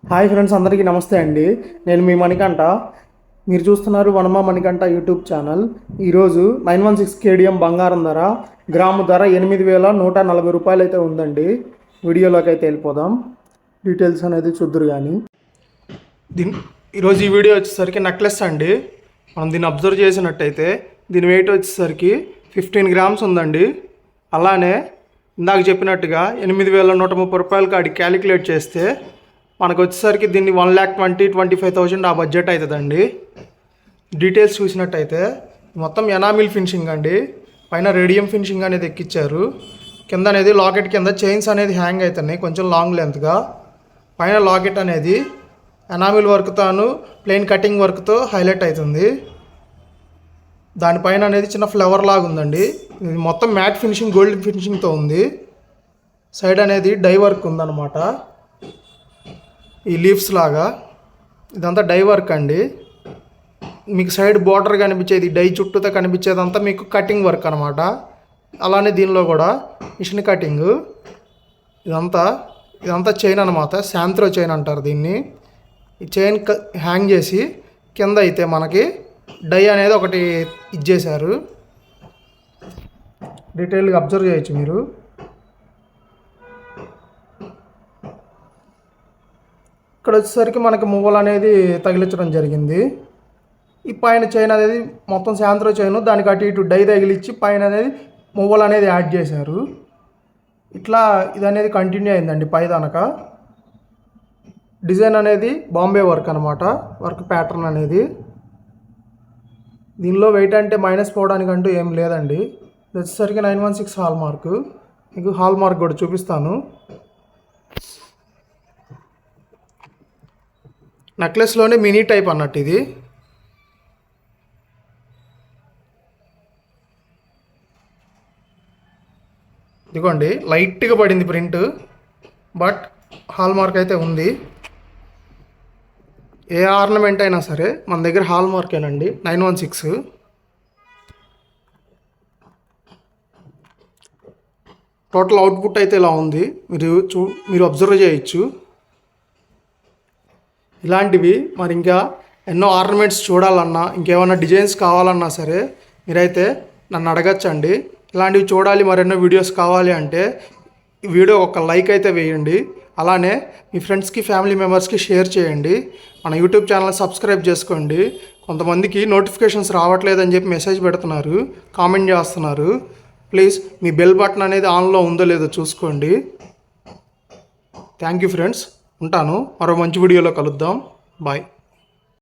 Hi friends, అందరికీ నమస్తే అండి. నేను మీ మణికంఠ. మీరు చూస్తున్నారు వనమా మణికంఠ యూట్యూబ్ ఛానల్. ఈరోజు 916 కేడిఎం బంగారం ధర గ్రాము ధర 8,140 రూపాయలు అయితే ఉందండి. వీడియోలోకి అయితే వెళ్ళిపోదాం. డీటెయిల్స్ అనేది చూద్దురు కానీ ఈరోజు ఈ వీడియో వచ్చేసరికి నెక్లెస్ అండి. మనం దీన్ని అబ్జర్వ్ చేసినట్టయితే దీని వెయిట్ వచ్చేసరికి 15 గ్రామ్స్ ఉందండి. అలానే ఇందాక చెప్పినట్టుగా 8,130 రూపాయలకి ఆడి క్యాలిక్యులేట్ చేస్తే మనకు వచ్చేసరికి దీన్ని 1,20,25,000 ఆ బడ్జెట్ అవుతుందండి. డీటెయిల్స్ చూసినట్టయితే మొత్తం ఎనామిల్ ఫినిషింగ్ అండి. పైన రేడియం ఫినిషింగ్ అనేది ఎక్కిచ్చారు. కింద అనేది లాకెట్ కింద చైన్స్ అనేది హ్యాంగ్ అవుతున్నాయి కొంచెం లాంగ్ లెంత్గా. పైన లాకెట్ అనేది ఎనామిల్ వర్క్తోను ప్లెయిన్ కటింగ్ వర్క్తో హైలైట్ అవుతుంది. దానిపైన అనేది చిన్న ఫ్లవర్ లాగా ఉందండి. ఇది మొత్తం మ్యాట్ ఫినిషింగ్ గోల్డ్ ఫినిషింగ్తో ఉంది. సైడ్ అనేది డై వర్క్ ఉందన్నమాట. ఈ లీవ్స్ లాగా ఇదంతా డై వర్క్ అండి. మీకు సైడ్ బార్డర్ కనిపించేది డై చుట్టూతో కనిపించేదంతా మీకు కటింగ్ వర్క్ అనమాట. అలానే దీనిలో కూడా మిషన్ కటింగ్. ఇదంతా చైన్ అనమాట. శాంత్రో చైన్ అంటారు దీన్ని. ఈ చైన్ హ్యాంగ్ చేసి కింద అయితే మనకి డై అనేది ఒకటి ఇచ్చేశారు. డీటెయిల్గా అబ్జర్వ్ చేయొచ్చు మీరు. ఇక్కడ వచ్చేసరికి మనకి మువ్వలు అనేది తగిలించడం జరిగింది. ఈ పైన చైన్ అనేది మొత్తం శాంత్రో చైన్, దానికి అటు ఇటు డై తగిలిచ్చి పైన అనేది మువ్వలు అనేది యాడ్ చేశారు. ఇట్లా ఇది అనేది కంటిన్యూ అయిందండి. పైదనక డిజైన్ అనేది బాంబే వర్క్ అనమాట. వర్క్ ప్యాటర్న్ అనేది దీనిలో వెయిట్ అంటే మైనస్ పోవడానికంటూ ఏం లేదండి. ఇది వచ్చేసరికి 916 హాల్ మార్క్. మీకు హాల్ మార్క్ కూడా చూపిస్తాను. నెక్లెస్లోనే మినీ టైప్ అన్నట్టు ఇది. ఇదిగోండి, లైట్గా పడింది ప్రింట్, బట్ హాల్ మార్క్ అయితే ఉంది. ఏ ఆర్నమెంట్ అయినా సరే మన దగ్గర హాల్ మార్కేనండి. 916 టోటల్ అవుట్పుట్ అయితే ఇలా ఉంది. మీరు అబ్జర్వ్ చేయొచ్చు. ఇలాంటివి మరి ఇంకా ఎన్నో ఆర్నమెంట్స్ చూడాలన్నా, ఇంకేమైనా డిజైన్స్ కావాలన్నా సరే మీరైతే నన్ను అడగచ్చండి. ఇలాంటివి చూడాలి, మరెన్నో వీడియోస్ కావాలి అంటే ఈ వీడియో ఒక లైక్ అయితే వేయండి. అలానే మీ ఫ్రెండ్స్కి ఫ్యామిలీ మెంబర్స్కి షేర్ చేయండి. మన యూట్యూబ్ ఛానల్ సబ్స్క్రైబ్ చేసుకోండి. కొంతమందికి నోటిఫికేషన్స్ రావట్లేదని చెప్పి మెసేజ్ పెడుతున్నారు, కామెంట్ చేస్తున్నారు. ప్లీజ్ మీ బెల్ బటన్ అనేది ఆన్లో ఉందో లేదో చూసుకోండి. Thank you friends. ఉంటాను. మరో మంచి వీడియోలో కలుద్దాం. బాయ్.